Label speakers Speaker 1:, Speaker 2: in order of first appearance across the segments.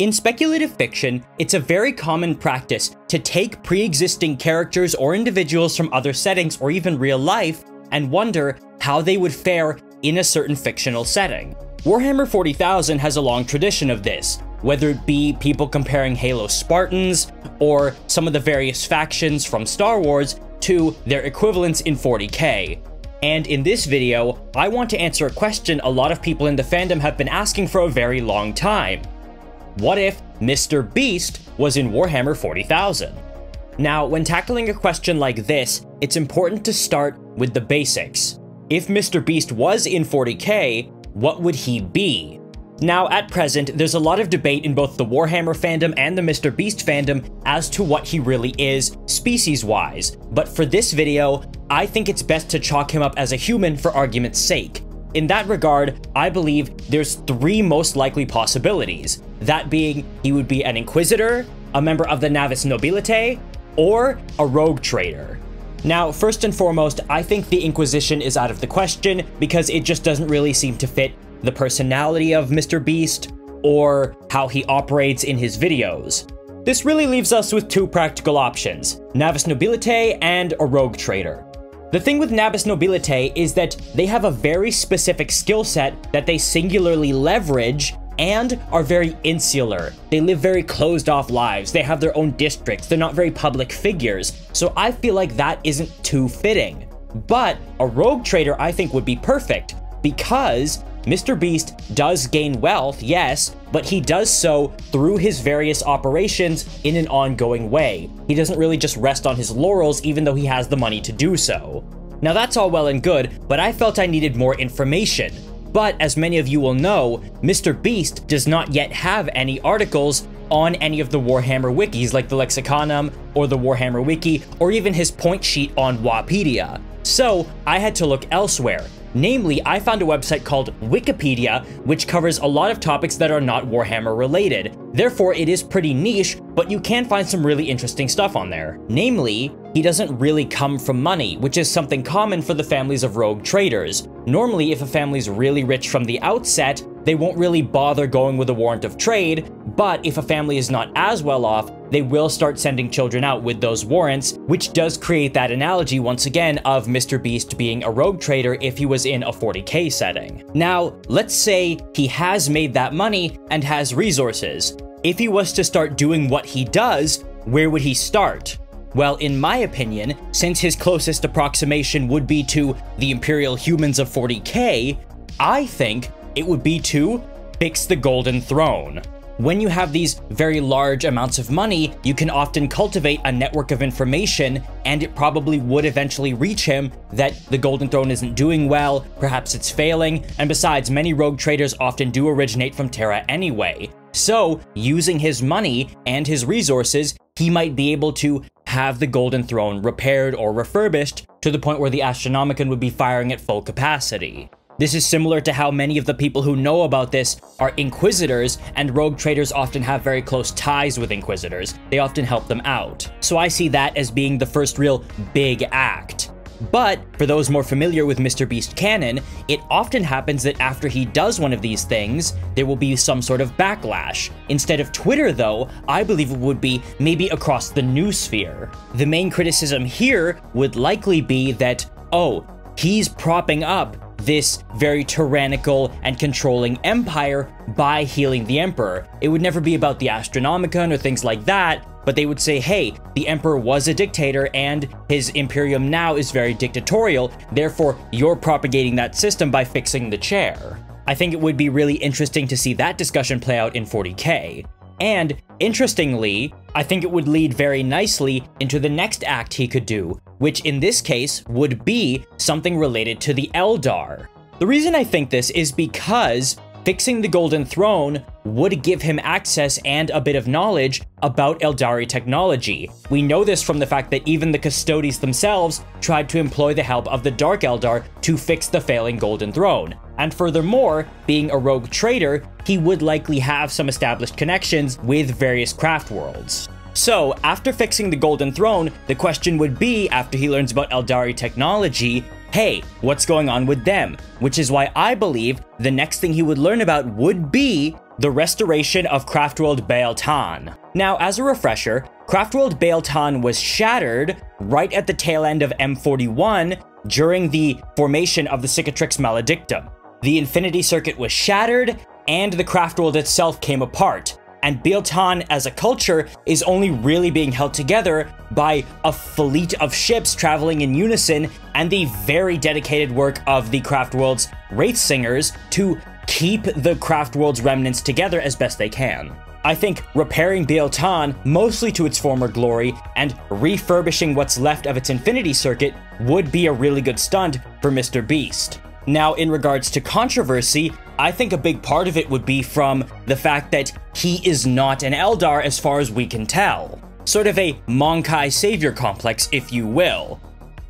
Speaker 1: In speculative fiction, it's a very common practice to take pre-existing characters or individuals from other settings or even real life and wonder how they would fare in a certain fictional setting. Warhammer 40,000 has a long tradition of this, whether it be people comparing Halo Spartans or some of the various factions from Star Wars to their equivalents in 40K. And in this video, I want to answer a question a lot of people in the fandom have been asking for a very long time. What if Mr. Beast was in Warhammer 40,000? Now, when tackling a question like this, it's important to start with the basics. If Mr. Beast was in 40K, what would he be? Now, at present, there's a lot of debate in both the Warhammer fandom and the Mr. Beast fandom as to what he really is, species-wise, but for this video, I think it's best to chalk him up as a human for argument's sake. In that regard, I believe there's three most likely possibilities, that being he would be an Inquisitor, a member of the Navis Nobilite, or a rogue trader. Now, first and foremost, I think the Inquisition is out of the question because it just doesn't really seem to fit the personality of Mr. Beast or how he operates in his videos. This really leaves us with two practical options, Navis Nobilite and a rogue trader. The thing with Navis Nobilite is that they have a very specific skill set that they singularly leverage and are very insular. They live very closed-off lives, they have their own districts, they're not very public figures, so I feel like that isn't too fitting. But a rogue trader I think would be perfect, because Mr. Beast does gain wealth, yes, but he does so through his various operations in an ongoing way. He doesn't really just rest on his laurels even though he has the money to do so. Now that's all well and good, but I felt I needed more information. But as many of you will know, Mr. Beast does not yet have any articles on any of the Warhammer wikis like the Lexiconum or the Warhammer Wiki or even his point sheet on Wapedia. So I had to look elsewhere. Namely, I found a website called Wikipedia, which covers a lot of topics that are not Warhammer related. Therefore, it is pretty niche, but you can find some really interesting stuff on there. Namely, he doesn't really come from money, which is something common for the families of rogue traders. Normally, if a family's really rich from the outset, they won't really bother going with a warrant of trade, but if a family is not as well off, they will start sending children out with those warrants, which does create that analogy once again of Mr. Beast being a rogue trader if he was in a 40K setting. Now, let's say he has made that money and has resources. If he was to start doing what he does, where would he start? Well, in my opinion, since his closest approximation would be to the Imperial humans of 40K, I think it would be to fix the Golden Throne. When you have these very large amounts of money, you can often cultivate a network of information, and it probably would eventually reach him that the Golden Throne isn't doing well, perhaps it's failing, and besides, many rogue traders often do originate from Terra anyway. So, using his money and his resources, he might be able to have the Golden Throne repaired or refurbished to the point where the Astronomicon would be firing at full capacity. This is similar to how many of the people who know about this are Inquisitors, and rogue traders often have very close ties with Inquisitors. They often help them out. So I see that as being the first real big act. But for those more familiar with Mr. Beast canon, it often happens that after he does one of these things, there will be some sort of backlash. Instead of Twitter though, I believe it would be maybe across the noosphere. The main criticism here would likely be that, oh, he's propping up this very tyrannical and controlling empire by healing the Emperor. It would never be about the Astronomicon or things like that, but they would say, hey, the Emperor was a dictator and his Imperium now is very dictatorial, therefore you're propagating that system by fixing the chair. I think it would be really interesting to see that discussion play out in 40K. And, interestingly, I think it would lead very nicely into the next act he could do, which in this case would be something related to the Eldar. The reason I think this is because fixing the Golden Throne would give him access and a bit of knowledge about Eldari technology. We know this from the fact that even the Custodes themselves tried to employ the help of the Dark Eldar to fix the failing Golden Throne. And furthermore, being a rogue trader, he would likely have some established connections with various craft worlds. So, after fixing the Golden Throne, the question would be, after he learns about Eldari technology, hey, what's going on with them? Which is why I believe the next thing he would learn about would be the restoration of Craftworld Bael'Tan. Now, as a refresher, Craftworld Bael'Tan was shattered right at the tail end of M41 during the formation of the Cicatrix Maledictum. The Infinity Circuit was shattered, and the Craftworld itself came apart, and Bael'Tan as a culture is only really being held together by a fleet of ships traveling in unison and the very dedicated work of the Craftworld's Wraith Singers to keep the Craftworld's remnants together as best they can. I think repairing Bael'Tan mostly to its former glory and refurbishing what's left of its Infinity Circuit would be a really good stunt for Mr. Beast. Now, in regards to controversy, I think a big part of it would be from the fact that he is not an Eldar as far as we can tell. Sort of a Monkai savior complex, if you will.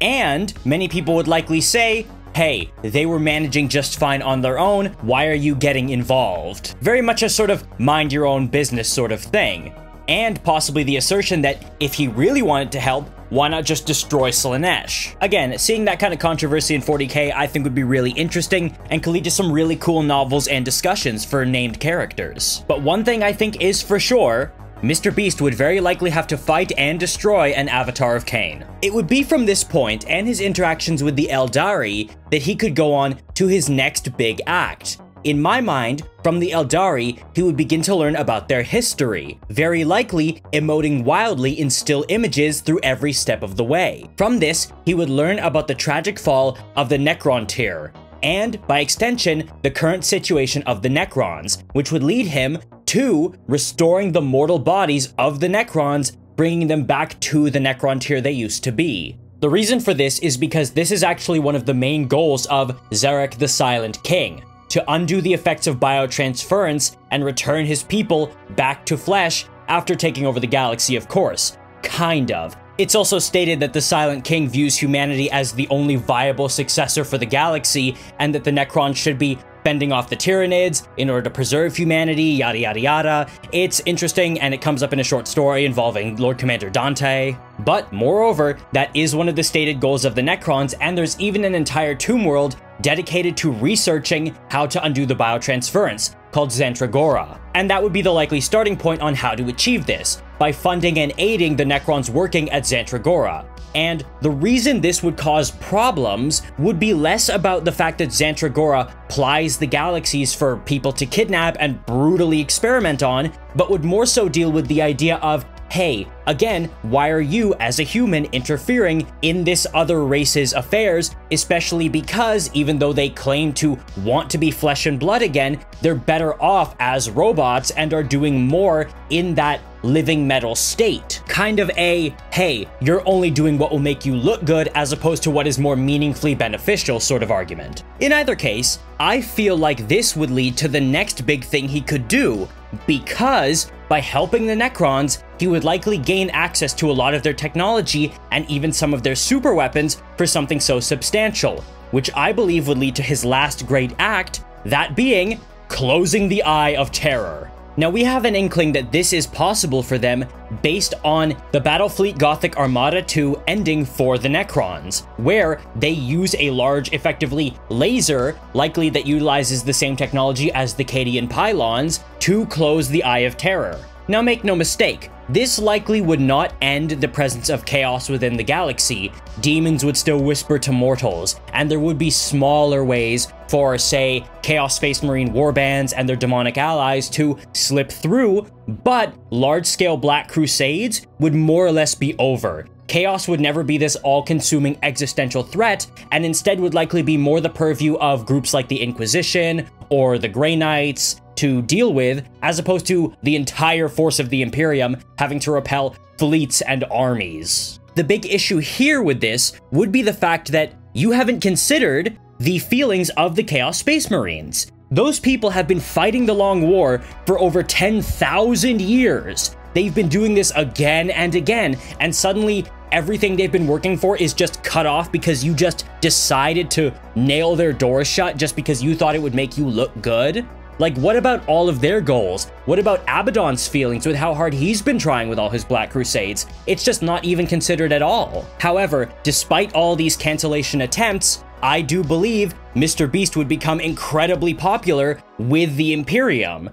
Speaker 1: And many people would likely say, hey, they were managing just fine on their own, why are you getting involved? Very much a sort of mind your own business sort of thing. And possibly the assertion that if he really wanted to help, why not just destroy Slaanesh? Again, seeing that kind of controversy in 40k I think would be really interesting and could lead to some really cool novels and discussions for named characters. But one thing I think is for sure, Mr. Beast would very likely have to fight and destroy an Avatar of Khaine. It would be from this point and his interactions with the Eldari that he could go on to his next big act. In my mind, from the Eldari, he would begin to learn about their history, very likely emoting wildly in still images through every step of the way. From this, he would learn about the tragic fall of the Necron tier, and, by extension, the current situation of the Necrons, which would lead him to restoring the mortal bodies of the Necrons, bringing them back to the Necron tier they used to be. The reason for this is because this is actually one of the main goals of Zarek the Silent King, to undo the effects of biotransference and return his people back to flesh after taking over the galaxy, of course. Kind of. It's also stated that the Silent King views humanity as the only viable successor for the galaxy, and that the Necrons should be fending off the Tyranids in order to preserve humanity, yada yada yada. It's interesting, and it comes up in a short story involving Lord Commander Dante. But moreover, that is one of the stated goals of the Necrons, and there's even an entire tomb world dedicated to researching how to undo the biotransference, called Zantragora. And that would be the likely starting point on how to achieve this, by funding and aiding the Necrons working at Zantragora. And the reason this would cause problems would be less about the fact that Zantragora plies the galaxies for people to kidnap and brutally experiment on, but would more so deal with the idea of, hey, again, why are you, as a human, interfering in this other race's affairs, especially because, even though they claim to want to be flesh and blood again, they're better off as robots and are doing more in that living metal state. Kind of a, hey, you're only doing what will make you look good as opposed to what is more meaningfully beneficial sort of argument. In either case, I feel like this would lead to the next big thing he could do, because by helping the Necrons, he would likely gain access to a lot of their technology and even some of their super weapons for something so substantial, which I believe would lead to his last great act, that being closing the Eye of Terror. Now, we have an inkling that this is possible for them based on the Battlefleet Gothic Armada 2 ending for the Necrons, where they use a large, effectively, laser, likely that utilizes the same technology as the Cadian pylons, to close the Eye of Terror. Now, make no mistake, this likely would not end the presence of chaos within the galaxy. Demons would still whisper to mortals, and there would be smaller ways for, say, Chaos Space Marine warbands and their demonic allies to slip through, but large-scale Black Crusades would more or less be over. Chaos would never be this all-consuming existential threat, and instead would likely be more the purview of groups like the Inquisition or the Grey Knights to deal with, as opposed to the entire force of the Imperium having to repel fleets and armies. The big issue here with this would be the fact that you haven't considered the feelings of the Chaos Space Marines. Those people have been fighting the Long War for over 10,000 years. They've been doing this again and again, and suddenly everything they've been working for is just cut off because you just decided to nail their doors shut just because you thought it would make you look good? Like, what about all of their goals? What about Abaddon's feelings with how hard he's been trying with all his Black Crusades? It's just not even considered at all. However, despite all these cancellation attempts, I do believe Mr. Beast would become incredibly popular with the Imperium.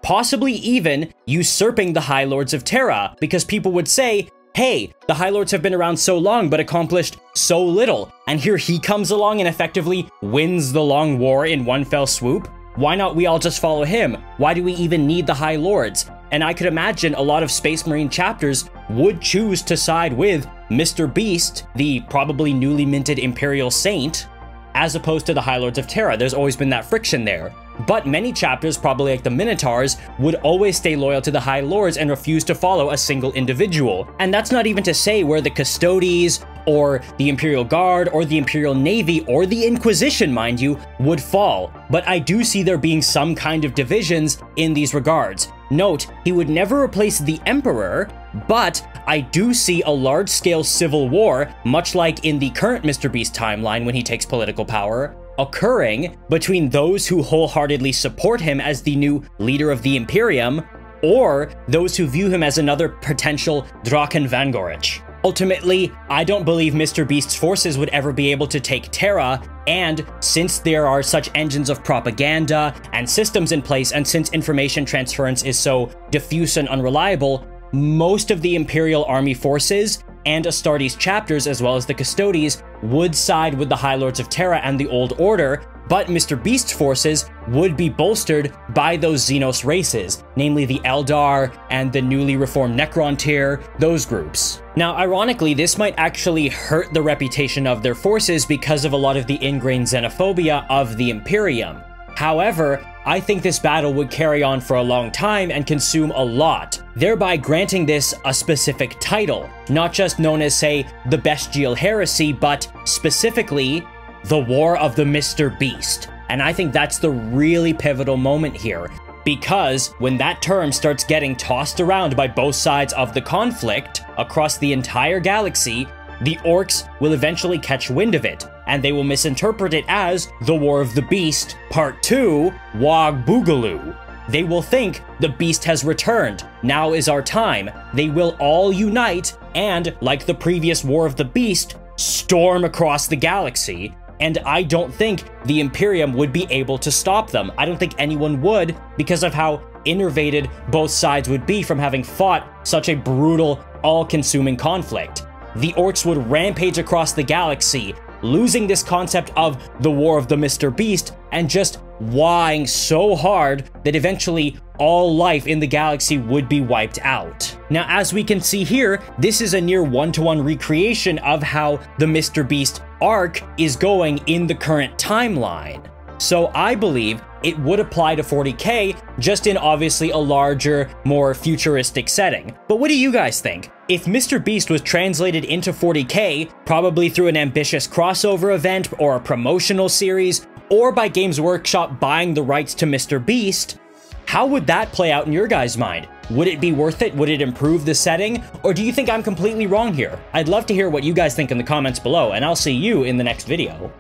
Speaker 1: possibly even usurping the High Lords of Terra, because people would say, hey, the High Lords have been around so long but accomplished so little, and here he comes along and effectively wins the Long War in one fell swoop. Why not we all just follow him? Why do we even need the High Lords? And I could imagine a lot of Space Marine chapters would choose to side with Mr. Beast, the probably newly minted Imperial Saint, as opposed to the High Lords of Terra. There's always been that friction there. But many chapters, probably like the Minotaurs, would always stay loyal to the High Lords and refuse to follow a single individual. And that's not even to say where the Custodes, or the Imperial Guard, or the Imperial Navy, or the Inquisition, mind you, would fall. But I do see there being some kind of divisions in these regards. Note, he would never replace the Emperor, but I do see a large-scale civil war, much like in the current Mr. Beast timeline when he takes political power, occurring between those who wholeheartedly support him as the new leader of the Imperium, or those who view him as another potential Draken Vangorich. Ultimately, I don't believe Mr. Beast's forces would ever be able to take Terra, and since there are such engines of propaganda and systems in place, and since information transference is so diffuse and unreliable, most of the Imperial Army forces and Astartes chapters, as well as the Custodes, would side with the High Lords of Terra and the Old Order, but Mr. Beast's forces would be bolstered by those Xenos races, namely the Eldar and the newly reformed Necrontyr, those groups. Now, ironically, this might actually hurt the reputation of their forces because of a lot of the ingrained xenophobia of the Imperium. However, I think this battle would carry on for a long time and consume a lot, thereby granting this a specific title, not just known as, say, the Bestial Heresy, but specifically, the War of the Mr. Beast. And I think that's the really pivotal moment here, because when that term starts getting tossed around by both sides of the conflict across the entire galaxy, the orcs will eventually catch wind of it, and they will misinterpret it as the War of the Beast, Part 2, Wog Boogaloo. They will think the beast has returned, now is our time. They will all unite and, like the previous War of the Beast, storm across the galaxy. And I don't think the Imperium would be able to stop them. I don't think anyone would, because of how innervated both sides would be from having fought such a brutal, all-consuming conflict. The orcs would rampage across the galaxy, losing this concept of the War of the Mr. Beast, and just whying so hard that eventually all life in the galaxy would be wiped out. Now, as we can see here, this is a near one-to-one recreation of how the Mr. Beast arc is going in the current timeline. So I believe it would apply to 40K, just in obviously a larger, more futuristic setting. But what do you guys think? If Mr. Beast was translated into 40K, probably through an ambitious crossover event or a promotional series, or by Games Workshop buying the rights to Mr. Beast, how would that play out in your guys' mind? Would it be worth it? Would it improve the setting? Or do you think I'm completely wrong here? I'd love to hear what you guys think in the comments below, and I'll see you in the next video.